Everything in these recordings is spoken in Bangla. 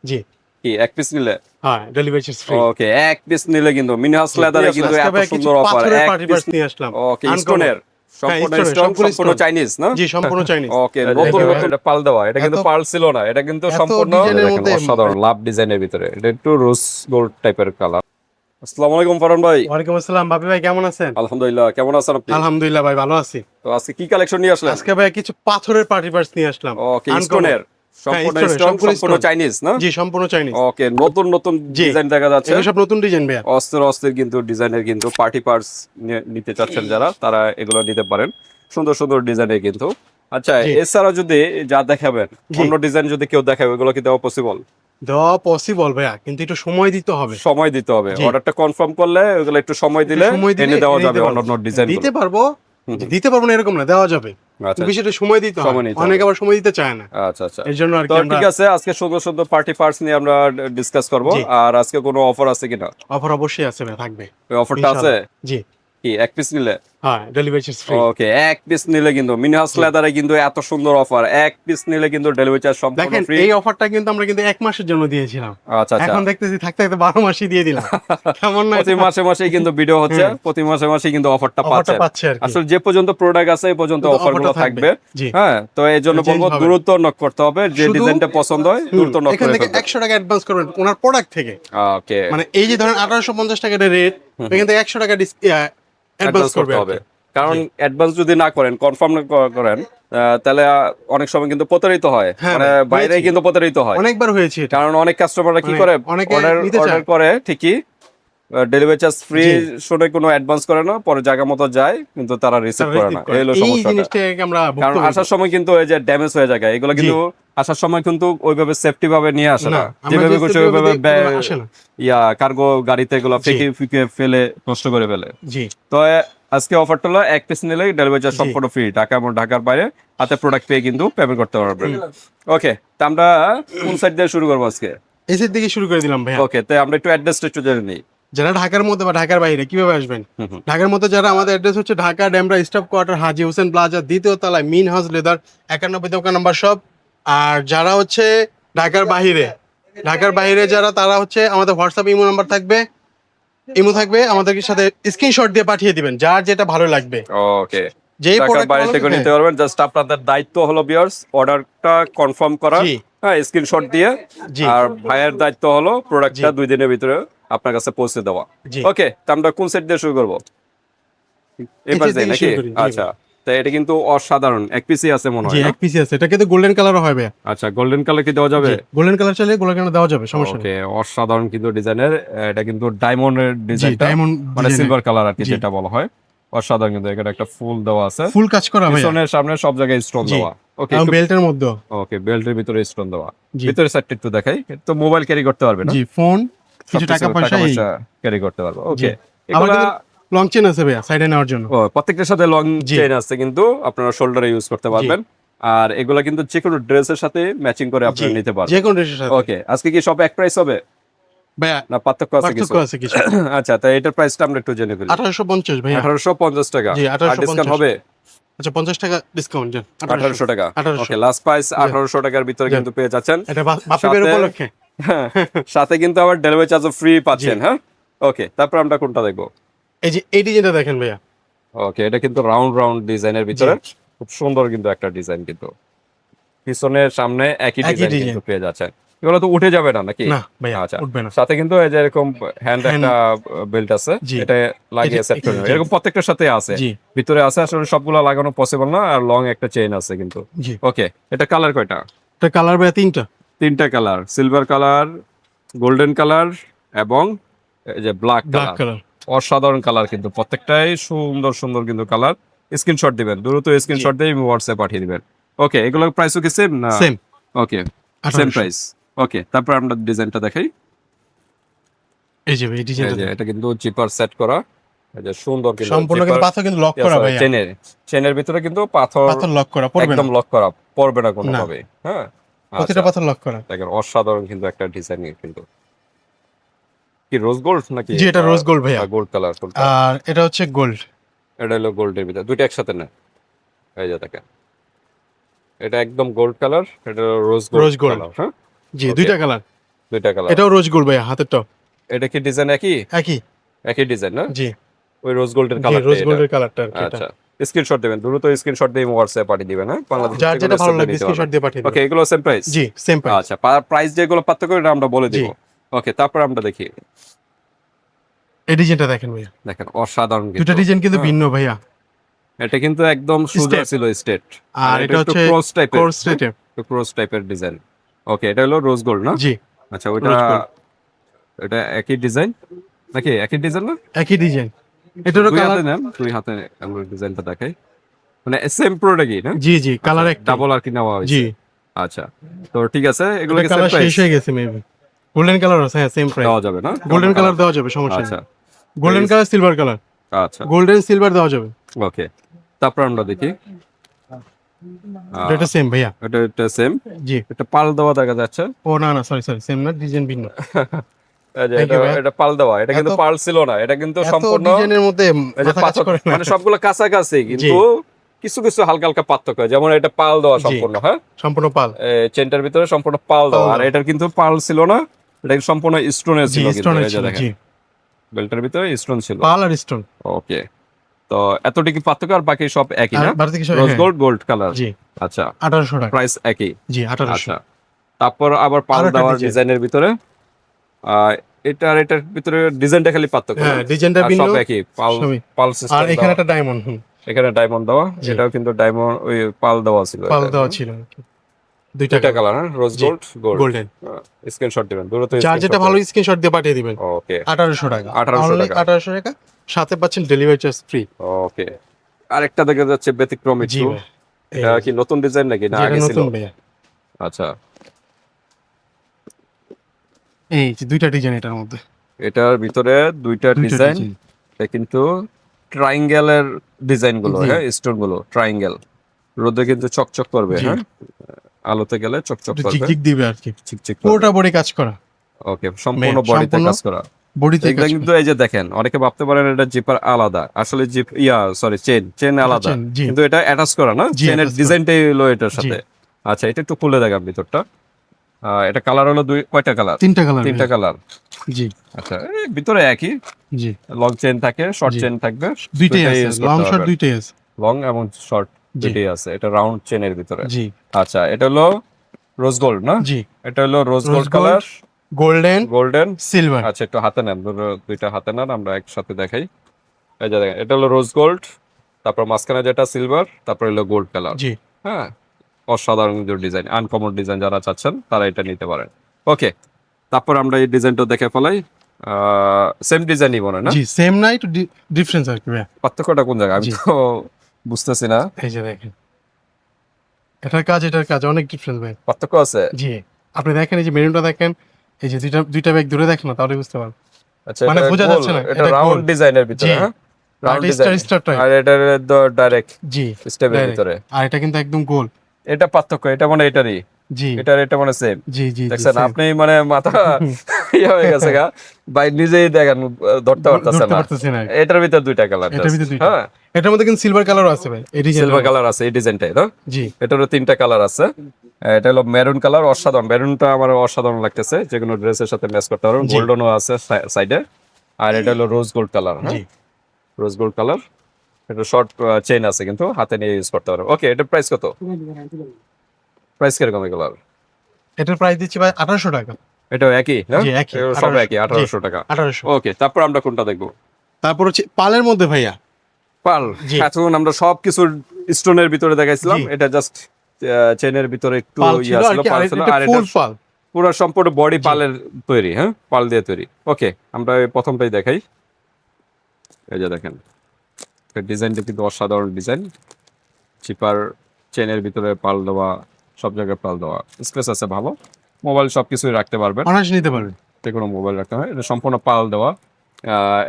জি। কি এক পিস নিলে? হ্যাঁ, ডেলিভারি চার্জ ফ্রি। ওকে, এক পিস নিলে কিন্তু মিনহাস লেদারে কিন্তু আজকে এত ভাই কিছু সুন্দর অফার। পাথরের এক পার্টি পিস। পার্টস নিয়ে আসলাম। ওকে, আনকমন। স্টোনের হ্যাঁ, সম্পূর্ণ স্টোনের স্টোন, সবগুলো সম্পূর্ণ স্টোন। চাইনিজ না? জি, সম্পূর্ণ চাইনিজ। ওকে, দেখেন নতুন ভাই, নতুন এটা পাল দেওয়া। এটা কিন্তু এত পাল ছিল না, এটা কিন্তু এত সম্পূর্ণ ডিজাইনের দেখেন মধ্যে অসাধারণ লাভ ডিজাইনের ভিতরে। এটা একটু রোজ গোল্ড টাইপের কালার। আসসালামু আলাইকুম ফারহান ভাই। ওয়ালাইকুম আসসালাম বাপি ভাই, কেমন আছেন? আলহামদুলিল্লাহ, কেমন আছেন আপনি? আলহামদুলিল্লাহ ভাই, ভালো আছি। তো আজকে কি কালেকশন নিয়ে আসলেন? আজকে ভাই কিছু পাথরের পার্টি পার্টস নিয়ে আসলাম। ওকে, আনকমন। স্টোনের হ্যাঁ, সম্পূর্ণ স্টোনের স্টোন, সবগুলো সম্পূর্ণ স্টোন। চাইনিজ না? জি, সম্পূর্ণ চাইনিজ। ওকে, নতুন নতুন জি, ডিজাইন দেখা যাচ্ছে। এগুলো সব নতুন ডিজাইন ভাইয়া। অস্থির অস্থির কিন্তু ডিজাইনের কিন্তু পার্টি পার্টস নিতে চাচ্ছেন যারা, তারা এগুলো নিতে পারেন। সুন্দর সুন্দর ডিজাইনের কিন্তু। আচ্ছা, জি, এছাড়া যদি যা দেখাবেন জি। অন্য ডিজাইন যদি কেউ দেখাবে, এগুলো কি দেওয়া পসিবল? দেওয়া পসিবল ভাইয়া, কিন্তু একটু সময় দিতে হবে। সময় দিতে হবে। জি। অর্ডারটা কনফার্ম করলে ওগুলো একটু সময় একটু দিলে সময় দিলে এনে দেওয়া এনে যাবে দিতে পারবো। অন্যান্য ডিজাইন দিতে পারবো। হুম। দিতে পারবো না এরকম না, দেওয়া যাবে। আচ্ছা, কিন্তু বিষয়টা সময় দিতে হয়। সময় নিতে অনেকে হবে। আবার সময় দিতে চায় না। আচ্ছা আচ্ছা। এর জন্য আর তো কি আমরা। ঠিক আছে, আজকে সুন্দর সুন্দর পার্টি পার্টস নিয়ে আমরা ডিসকাস করব। জি, আর আজকে কোনো অফার আছে কিনা? অফার অবশ্যই আছে ভাই, থাকবে ওই অফারটা আছে? ইনশাআল্লাহ। জি। কি এক পিস নিলে? হ্যাঁ, ডেলিভারি চার্জ ফ্রি। ওকে, এক পিস নিলে কিন্তু মিনহাস জি। লেদারে কিন্তু এত সুন্দর অফার। এক পিস নিলে কিন্তু ডেলিভারি চার্জ সম্পূর্ণ দেখেন, ফ্রি। এই অফারটা কিন্তু আমরা কিন্তু 1 মাসের জন্য দিয়েছিলাম। আচ্ছা আচ্ছা। এখন দেখতেছি থাকতে থাকতে 12 মাসই দিয়ে দিলাম। কেমন না প্রতি এটা? মাসে মাসেই কিন্তু ভিডিও হচ্ছে, হ্যাঁ, প্রতি মাসে মাসেই কিন্তু অফারটা অফারটা পাচ্ছেন। পাচ্ছে আর কি। আসলে যে পর্যন্ত প্রোডাক্ট আছে এই পর্যন্ত কিন্তু অফার গুলো অফারটা থাকবে। জি। হ্যাঁ, তো এই জন্য এটা চেঞ্জ বলবো হবে। দ্রুত নক করতে হবে। যে শুধু ডিজাইনটা পছন্দ হয় দ্রুত নক এখান করে থেকে ফেলবেন। 100 টাকা অ্যাডভান্স করবেন ওনার প্রোডাক্ট থেকে। ওকে, মানে এই যে ধরেন 1850 টাকা রেট, এখান থেকে 100 টাকা অ্যাডভান্স অ্যাডভান্স করবে করতে আর হবে। কি। কারণ জি। অ্যাডভান্স যদি না করেন, কনফার্ম না করেন, তাহলে অনেক সময় কিন্তু প্রতারিত হয়। হ্যাঁ মানে ভাই, বাইরে হয়েছে। কিন্তু প্রতারিত হয়। অনেকবার হয়েছে এটা। কারণ অনেক কাস্টমাররা কি মানে করে, অনেকে অর্ডার নিতে অর্ডার চায়। করে ঠিকই, ডেলিভারি চার্জ ফ্রি জি। শুনে কোনো অ্যাডভান্স করে না, পরে জায়গা মতো যায় কিন্তু তারা রিসিভ তারা করে রিসিভ না। করে এই না। হলো এই সমস্যাটা। জিনিসটাকে আমরা কারণ ভুক্তভোগী। আসার সময় কিন্তু ওই যে ড্যামেজ হয়ে যায়, এগুলো জি। কিন্তু আসার সময় কিন্তু ওইভাবে সেফটি ভাবে নিয়ে আসে না, না। আমরা যেভাবে যে করছে সেফটি ওইভাবে ভাবে আসে না। কার্গো গাড়িতে এগুলো জি, ফেঁকে ফিকে ফেলে নষ্ট করে ফেলে। জি, তো আজকে অফারটা হলো এক পিস নিলে ডেলিভারি চার্জ জি। সম্পূর্ণ ফ্রি। ঢাকা এবং ঢাকার বাইরে হাতে প্রোডাক্ট পেয়ে কিন্তু পেমেন্ট করতে পারবেন। ওকে, তা আমরা কোন সাইড দিয়ে শুরু করবো আজকে? এসের দিকে শুরু করে দিলাম ভাইয়া। ওকে, তাই আমরা একটু অ্যাড্রেসটা একটু জেনে নিই। যারা ঢাকার মধ্যে বা ঢাকার বাইরে কিভাবে আসবেন? হুম হুম। ঢাকার মধ্যে যারা, আমাদের অ্যাড্রেস হচ্ছে ঢাকা ডেমরা স্টাফ কোয়ার্টার, হাজী হোসেন প্লাজা, দ্বিতীয় তলায় মিনহাজ লেদার, 91 দোকান নাম্বার সব। আর যারা হচ্ছে ঢাকার বাহিরে, ঢাকার বাইরে যারা, তারা হচ্ছে আমাদের হোয়াটসঅ্যাপ ইমো নাম্বার থাকবে, ইমো থাকবে, আমাদেরকে সাথে স্ক্রিনশট দিয়ে পাঠিয়ে দিবেন যার যেটা ভালো লাগবে। ওকে, যেই ঢাকার প্রোডাক্ট বাইরে থেকে নিতে পারবেন। জাস্ট আপনাদের দায়িত্ব হলো ভিউয়ার্স অর্ডারটা কনফার্ম করা, জি, হ্যাঁ, স্ক্রিনশট দিয়ে। জি, আর ভাইয়ের দায়িত্ব হলো জি, প্রোডাক্টটা 2 দিনের ভিতরে আপনার কাছে পৌঁছে দেওয়া। জি। ওকে, তা আমরা কোন সেট দিয়ে শুরু করবো? এই এই পাশ যে দিয়ে থেকে নাকি? শুরু করি। জি আচ্ছা, ভাই। তা এটা কিন্তু অসাধারণ এক পিসই আছে মনে জি, হয় না? এক পিসি আছে। এটা কিন্তু গোল্ডেন কালারও হবে। আচ্ছা, গোল্ডেন কালার কি দেওয়া যাবে? জি, গোল্ডেন কালার চাইলে গোল্ডেন কালার দেওয়া যাবে, সমস্যা নেই। ওকে, অসাধারণ কিন্তু ডিজাইনের। এটা কিন্তু ডায়মন্ডের জি, ডিজাইনটা, ডায়মন্ড মানে ডিজাইনের। সিলভার কালার আর কি জি, যেটা বলা হয়। অসাধারণ কিন্তু এখানে একটা ফুল দেওয়া আছে, ফুল কাজ করা ভাইয়া। পিছনের সামনে সব জায়গায় স্টোন জি, দেওয়া। ওকে, এবং একটু বেল্টের মধ্যে। ওকে, বেল্টের ভিতরে স্টোন দেওয়া। জি, ভিতরে সাইডটা একটু দেখাই, তো মোবাইল ক্যারি করতে পারবে না? জি, ফোন, কিছু সবকিছু টাকা পয়সা এই। ক্যারি করতে পারবে। জি, ওকে, আবার এগুলা কিন্তু লং চেন আছে ভাইয়া সাইডে নেওয়ার জন্য। প্রত্যেকটার সাথে লং জি, চেইন আছে, কিন্তু আপনারা শোল্ডারে ইউজ করতে জি, পারবেন। আর এগুলা কিন্তু যে কোনো ড্রেসের সাথে ম্যাচিং করে জি, আপনারা নিতে যে পারবেন। কোনো ড্রেসের সাথে। ওকে, আজকে কি সব এক প্রাইস হবে ভাইয়া না পার্থক্য আছে পার্থক্য কিছু? আছে কিছু। আচ্ছা, তাই এটার প্রাইসটা আমরা একটু জেনে ফেলি। 1850 ভাইয়া। 1850 টাকা। জি, আর ডিসকাউন্ট 1850। হবে? আচ্ছা, 50 টাকা ডিসকাউন্ট দেন। 1800 টাকা। 1800। ওকে, লাস্ট প্রাইস জি, 1800 টাকার ভিতরে জি। কিন্তু পেয়ে যাচ্ছেন। এটা বাপি বের সাথে উপলক্ষে। হ্যাঁ, সাথে কিন্তু আবার ডেলিভারি চার্জও ফ্রি জি, পাচ্ছেন। হ্যাঁ, ওকে, তারপর আমরা কোনটা দেখবো? এই যে এই ডিজাইনটা দেখেন ভাইয়া। ওকে, এটা কিন্তু রাউন্ড রাউন্ড ডিজাইনের জি, ভিতরে খুব সুন্দর কিন্তু একটা ডিজাইন, কিন্তু পিছনের সামনে একই একই ডিজাইন ডিজাইন। কিন্তু পেয়ে যাচ্ছেন। এগুলো তো উঠে যাবে না নাকি? না ভাইয়া, আচ্ছা, উঠবে না। সাথে কিন্তু এই যে এরকম হ্যান্ড হ্যান্ড। একটা বেল্ট আছে, জি, এটা লাগিয়ে সেট করে এখানে। নেবেন। জি, এরকম প্রত্যেকটার সাথে আছে, জি, ভিতরে আছে। আসলে সবগুলো লাগানো পসিবল না, আর লং একটা চেইন আছে কিন্তু। জি। ওকে, এটা কালার কয়টা? এটা কালার ভাইয়া 3টা। 3টা colour, silver colour, golden colour এবং এই যে ব্ল্যাক ব্ল্যাক কালার। কালার। অসাধারণ কালার কিন্তু, প্রত্যেকটাই সুন্দর সুন্দর কিন্তু কালার। স্ক্রিনশট দিবেন, দ্রুত জি, স্ক্রিনশট দিয়ে হোয়াটসঅ্যাপে পাঠিয়ে দিবেন। ওকে, এগুলোর প্রাইসও কি সেম না? সেম ওকে, সেম 1800। প্রাইস। ওকে, তারপর আমরা ডিজাইনটা দেখাই। এই যে ভাই, এই এই ডিজাইনটা যে দেখেন। এটা কিন্তু জিপার সেট করা, এই যে সুন্দর কিন্তু সম্পূর্ণ জিপার। কিন্তু পাথর কিন্তু লক করা ভাইয়া। চেনের ভিতরে কিন্তু পাথর পাথর লক করা, পড়বে না। একদম লক করা, পড়বে না না, কোনোভাবে। হ্যাঁ, প্রতিটা আচ্ছা, পাথর লক করা। দেখেন অসাধারণ কিন্তু একটা ডিজাইন কিন্তু। কি রোজ গোল্ড নাকি জি, এটা রোজ গোল্ড ভাইয়া। Gold colour? আর এটা হচ্ছে গোল্ড। এটা হলো গোল্ডের ভিতরে, দুইটা একসাথে না। এই যে দেখেন, এটা একদম গোল্ড কালার, এটা রোজ গোল্ড রোজ গোল্ড। কালার। হ্যাঁ, জি, ওকে, 2টা কালার। দুইটা কালার। এটাও রোজ গোল্ড ভাইয়া, হাতেরটাও এটা কি ডিজাইন একই? একই। একই ডিজাইন না? জি ওই রোজ গোল্ডের জি, কালারটা রোজ এটা। গোল্ডের কালারটা আর কি এটা। আচ্ছা, স্ক্রিনশট দিবেন, দ্রুত স্ক্রিনশট দিয়ে হোয়াটসঅ্যাপ পাঠিয়ে দিবেন। হ্যাঁ, বাংলাদেশ যার থেকে যেটা ভালো নিতে লাগবে পারবেন। স্ক্রিনশট দিয়ে পাঠিয়ে ওকে, দিবেন। এগুলো সেম প্রাইস? জি সেম প্রাইস। আচ্ছা, প্রাইস যেগুলো পার্থক্য এটা আমরা বলে জি। দিব। ওকে, তারপর আমরা দেখি। এই ডিজাইনটা দেখেন ভাইয়া, দেখেন অসাধারণ দুটা কিন্তু। ডিজাইন কিন্তু হ্যাঁ, ভিন্ন ভাইয়া। এটা কিন্তু একদম সোজা Straight। ছিল স্ট্রেট, আর এটা একটু হচ্ছে ক্রস টাইপের। কোর্স রেটে। ক্রস টাইপের ডিজাইন। ওকে, এটা হলো রোজ গোল্ড না? জি আচ্ছা, ওইটা রোজ গোল্ড এটা একই ডিজাইন নাকি? একই ডিজাইন না? একই ডিজাইন। এটারও দুই কালার, হাতে নেন, দুই হাতে আমরা ডিজাইনটা দেখাই। মানে সেম প্রোডাক্টই না? জি জি কালার একটা। ডাবল আর কি নেওয়া জি, হয়েছে। আচ্ছা, তো ঠিক আছে, এগুলো এটা কি সেম কালার প্রাইস? শেষ হয়ে গেছে মেবি। গোল্ডেন কালার আছে, হ্যাঁ সেম প্রাইস। দেওয়া যাবে না? গোল্ডেন কালার দেওয়া যাবে, সমস্যা আচ্ছা নেই। গোল্ডেন কালার, সিলভার কালার, আচ্ছা, গোল্ডেন সিলভার দেওয়া যাবে। ওকে, তারপর আমরা দেখি। এটা সেম ভাইয়া। এটা সেম। জি। এটা পাল দেওয়া দেখা যাচ্ছে। ও না না, সরি সরি, সেম না, ডিজাইন ভিন্ন। এই যে Thank এটা you, ভাইয়া। এটা পাল দেওয়া, এটা কিন্তু এত- পাল ছিল না, এটা কিন্তু এত সম্পূর্ণ ডিজাইনের মধ্যে এই যে মাথা কাজ পাথর, করে না। মানে সবগুলো কাছাকাছি কিন্তু কিছু কিছু হালকা হালকা পার্থক্য, যেমন এটা পাল দেওয়া জি। সম্পূর্ণ। হ্যাঁ, সম্পূর্ণ পাল। চেনটার ভিতরে সম্পূর্ণ পাল দেওয়া, পাল আর দেওয়া। এটার কিন্তু পাল ছিল না, এটা সম্পূর্ণ স্টোনের জি ছিল কিন্তু। স্টোনের এই যে ছিল, দেখেন জি বেল্টের ভিতরে স্টোন ছিল। পাল আর স্টোন। ওকে, তো এতটুকু পার্থক্য, আর বাকি সব একই আর না? বাড়তি কিছু, রোজ হ্যাঁ। Gold, gold colour. জি আচ্ছা, 1800 টাকা। প্রাইস একই। জি 1800। আচ্ছা, তারপর আবার পাল আরো একটা দেওয়ার design। ডিজাইনের ভিতরে এটা আর এটার ভিতরে ডিজাইনটা খালি পার্থক্য, হ্যাঁ, না? ডিজাইনটা আর ভিন্ন, সব একই, পাল সবই। পাল আর সিস্টেম এখানে দেওয়া। একটা ডায়মন্ড, এখানে ডায়মন্ড দেওয়া, জি। এটাও কিন্তু ডায়মন্ড, ওই পাল দেওয়া ছিল। পাল এটা, দেওয়া হ্যাঁ? ছিল আর কি। দুইটা দুইটা কালার, হ্যাঁ, রোজ জি, গোল্ড, গোল্ড। গোল্ডেন। স্ক্রিনশট দিবেন, দ্রুত যার স্ক্রিনশট যেটা ভালো দিবেন। স্ক্রিনশট দিয়ে পাঠিয়ে দিবেন। ওকে, 1800 টাকা। 1800 অনলি টাকা। 1800 টাকা, সাথে পাচ্ছেন ডেলিভারি চার্জ ফ্রি। ওকে, আরেকটা দেখা যাচ্ছে ব্যতিক্রম জি একটু। ভাই। এটা কি নতুন ডিজাইন নাকি না যেটা আগে ছিল? নতুন ভাইয়া। আচ্ছা, এই যে দুইটা ডিজাইন এটার মধ্যে। এটার ভিতরে দুইটা দুইটা ডিজাইন। ডিজাইন। এটা কিন্তু ট্রায়াঙ্গেলের ডিজাইন গুলো, জি। হ্যাঁ, স্টোন গুলো ট্রায়াঙ্গেল, রোদে কিন্তু চকচক করবে। জি। হ্যাঁ, আলোতে গেলে চকচক একটু করবে, ঝিকঝিক দিবে আর কি। চিকচিক করবে। পুরোটা বডি কাজ করা। ওকে, সম্পূর্ণ Main, বডিতে সম্পূর্ণ কাজ করা। বডিতে এগুলা কাজ কিন্তু করা। এই যে দেখেন, অনেকে ভাবতে পারেন এটা জিপার আলাদা, আসলে জিপ সরি চেন আলাদা, চেন, জি। কিন্তু এটা অ্যাটাচ করা না, জি, চেনের attach করা। ডিজাইনটাই হলো এটার জি। সাথে। আচ্ছা, এটা একটু খুলে দেখান ভিতরটা। এটা কালার হলো কয়টা কালার? তিনটা কালার। তিনটা কালার। জি আচ্ছা, ভিতরে একই, জি। লং চেন থাকে, শর্ট জি। চেন থাকবে, দুইটাই আছে, use করতে লং শর্ট পারবেন। দুইটাই আছে। লং এবং শর্ট জি। দুইটাই আছে, এটা রাউন্ড চেনের ভিতরে। জি আচ্ছা, এটা হলো রোজ গোল্ড না? জি। এটা হলো rose rose gold colour, golden, golden. Silver. আচ্ছা, একটু হাতে নেন, দুইটা হাতে নেন, আমরা একসাথে দেখাই। এই যে দেখেন, এটা হলো রোজ গোল্ড, তারপর মাঝখানে যেটা সিলভার, তারপর হলো গোল্ড কালার। জি হ্যাঁ, অসাধারণ ডিজাইন, আনকমন ডিজাইন, যারা চাচ্ছেন তারা এটা নিতে পারেন। ওকে, তারপর আমরা এই ডিজাইনটা দেখে ফেলাই। সেম ডিজাইনই মনে না? জি, সেম না, একটু ডিফারেন্স আর কি ভাইয়া। পার্থক্যটা কোন জায়গায় আমি জি। তো বুঝতেছি না। এই যে দেখেন, এটার কাজ অনেক ডিফারেন্স ভাই। পার্থক্য আছে? জি, আপনি দেখেন, এই যে মেরুনটা দেখেন, এই যে দুইটা ব্যাগ দূরে দেখেন না, তাহলে বুঝতে পারবেন। আচ্ছা, মানে এটা বোঝা গোল, যাচ্ছে না, এটা এটা রাউন্ড গোল। ডিজাইনের ভিতরে। জি। হ্যাঁ, রাউন্ড এটা ডিজাইন, স্টার টাইপ। আর এটার ডাইরেক্ট জি স্টেপের direct। ভিতরে। আর এটা কিন্তু একদম গোল। এটা পার্থক্য, এটা মানে এটারই, জি এটা মানে সেম। জি জি জি, দেখছেন same। আপনি, মানে মাথা ইয়ে হয়ে গেছে গা, ভাই নিজেই দেখেন, ধরতে পারতেছে ধরতে না। পারতেছি না। এটার ভিতরে দুইটা কালার, এটার ভিতরে দুইটা। হ্যাঁ, এটার মধ্যে কিন্তু সিলভার কালারও আছে ভাই, এই ডিজাইনের সিলভার মধ্যে। কালার আছে এই ডিজাইনটাই না? জি এটারও তিনটা কালার আছে। এটা হলো মেরুন কালার, অসাধারণ, মেরুনটা আমার অসাধারণ লাগতেছে, যে কোনো ড্রেসের সাথে ম্যাচ করতে পারবেন। জি। গোল্ডেনও আছে সাইডে, আর এটা হলো রোজ গোল্ড কালার। হ্যাঁ, জি। Rose gold colour. এটা শর্ট চেইন আছে, কিন্তু হাতে নিয়ে ইউজ করতে পারবেন। ওকে, এটা প্রাইস কত? প্রাইস কিরকম এগুলোর? এটার প্রাইস দিচ্ছি ভাই 1800 টাকা। এটাও একই না? জি, একই, এগুলো সব 1800 একই, 1800 টাকা। 1800। ওকে, তারপর আমরা কোনটা দেখবো? তারপর হচ্ছে পালের মধ্যে ভাইয়া। পাল। জি। এখন আমরা সবকিছু স্টোনের ভিতরে দেখাইছিলাম, জি। এটা জাস্ট চেনের ভিতরে একটু পাল ছিল ইয়া আর ছিল, কি, পাল আর ছিল, এটা আর ফুল এটা পাল। পুরো সম্পূর্ণ বডি জি। পালের তৈরি। হ্যাঁ, পাল দিয়ে তৈরি। ওকে, আমরা এই প্রথমটাই দেখাই। এই যে দেখেন, ডিজাইনটা কিন্তু অসাধারণ ডিজাইন, চিপার চেনের ভিতরে পাল দেওয়া, সব জায়গায় পাল দেওয়া, স্পেস আছে ভালো, মোবাইল সবকিছুই রাখতে পারবেন, অনায়াসে নিতে পারবেন। যে কোনো মোবাইল রাখতে হয়। এটা সম্পূর্ণ পাল দেওয়া,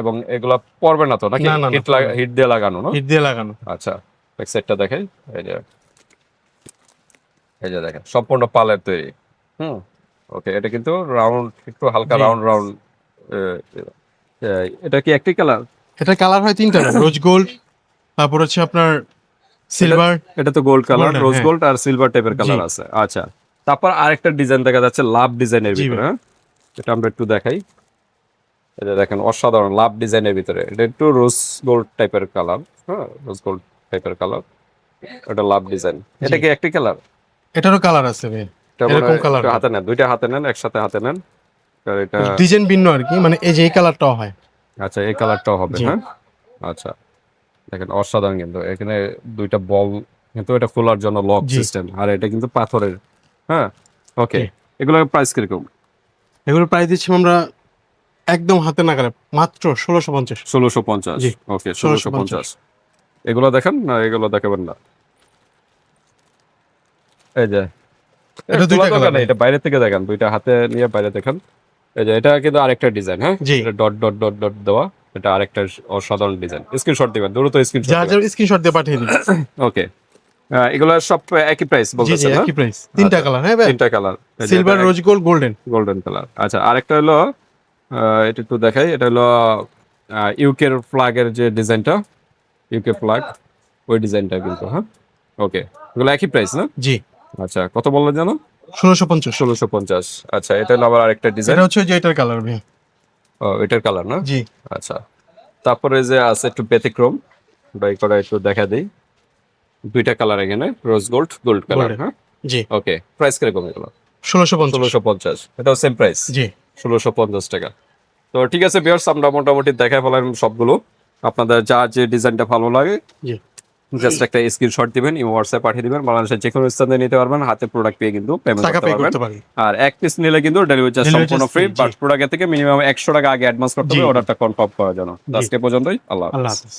এবং এগুলা পড়বে না তো নাকি? না, না, না, পড়বে না। হিট দিয়ে লাগানো না? হিট দিয়ে লাগানো। আচ্ছা, ব্যাক সাইডটা দেখাই। এই যে, এই যে দেখেন, সম্পূর্ণ পালের তৈরি। হুম, ওকে, এটা কিন্তু রাউন্ড, একটু হালকা জি। Round round. এটা কি একটি কালার? এটা কালার হয় তিনটা, রোজ গোল্ড, তারপর হচ্ছে আপনার সিলভার। এটা তো গোল্ড কালার, Golden, রোজ হ্যাঁ। গোল্ড আর সিলভার টাইপের কালার জি। আছে। আচ্ছা, তারপর আরেকটা ডিজাইন দেখা যাচ্ছে, লাভ ডিজাইনের জি ভিতরে। ভাই। হ্যাঁ, এটা আমরা একটু দেখাই। এটা দেখেন অসাধারণ লাভ ডিজাইনের ভিতরে, এটা একটু রোজ গোল্ড টাইপের কালার, হ্যাঁ রোজ গোল্ড টাইপের কালার, এটা লাভ ডিজাইন। এটা কি একটি কালার? এটারও কালার আছে ভাই, এটা মানে এরকম কালার একটু হাতে নেন, দুইটা হাতে নেন, একসাথে হাতে নেন। আর এটা ডিজাইন ভিন্ন আর কি, মানে এই যে এই কালারটাও হয়। আচ্ছা এই কালারটাও হবে, জি। হ্যাঁ আচ্ছা দেখেন অসাধারণ, কিন্তু এখানে দুইটা বল, কিন্তু এটা খোলার জন্য লক জি। সিস্টেম, আর এটা কিন্তু পাথরের। হ্যাঁ ওকে, জি। এগুলোর প্রাইস কিরকম? এগুলো প্রাইস দিচ্ছি আমরা একদম হাতে নাগালে, মাত্র 1650। 1650। জি। ওকে 1650। 1650। এগুলো দেখেন না, এগুলো দেখাবেন না। এই যে এটা খোলা দুইটা দোকানে, কালার। এটা বাইরে থেকে দেখেন, দুইটা হাতে নিয়ে বাইরে দেখেন। এই যে এটা কিন্তু আরেকটা ডিজাইন, হ্যাঁ জি। এটা ডট ডট ডট ডট দেওয়া, এটা আরেকটা অসাধারণ ডিজাইন। স্ক্রিনশট দিবেন, দ্রুত স্ক্রিনশট যার দিবেন। যার স্ক্রিনশট দিয়ে পাঠিয়ে দিন। ওকে, এগুলো সব একই প্রাইস জি জি, বলতেছেন না? একই প্রাইস, তিনটা আচ্ছা, কালার। হ্যাঁ ভাই, তিনটা colour, silver, rose gold, golden. Golden colour. আচ্ছা আরেকটা হলো এটা একটু দেখাই, এটা হলো ইউকের ফ্ল্যাগের যে ডিজাইনটা, ইউকে ফ্ল্যাগ, ওই ডিজাইনটা কিন্তু, হ্যাঁ ওকে, এগুলো একই প্রাইস না? জি, আচ্ছা কত বললেন জানো? 1650। 1650। আচ্ছা এটা হলো আবার আরেকটা ডিজাইন, এটা হচ্ছে যে এটার কালার ভাই। এটার কালার না? জি। আচ্ছা তারপরে যে আছে একটু ব্যতিক্রম, বাই করা একটু দেখা দিই, দুইটা কালার এখানে, rose gold, gold colour, golden. হ্যাঁ জি। ওকে, প্রাইস কিরকম এগুলো? 1650। 1650, এটাও সেম প্রাইস, জি। 1650 টাকা। তো ঠিক আছে ভিউয়ার্স, আমরা মোটামুটি দেখাই ফেলাম সবগুলো। আপনাদের যা যে ডিজাইনটা ভালো লাগে জি। জাস্ট একটা স্ক্রিনশট দিবেন, ইমো হোয়াটসঅ্যাপ পাঠিয়ে দিবেন, বাংলাদেশের যে কোনো স্থানে নিতে পারবেন, হাতে প্রোডাক্ট পেয়ে কিন্তু পেমেন্ট টাকা করতে পে পারবেন। করতে পারি। আর এক পিস নিলে কিন্তু ডেলিভারি চার্জ Delivery সম্পূর্ণ charge free, free, G. But product থেকে মিনিমাম 100 টাকা আগে অ্যাডভান্স করতে জি। হবে অর্ডারটা কনফার্ম করার জন্য। তো জি। আজকে পর্যন্তই, আল্লাহ আল্লাহ হাফেজ। হাফেজ।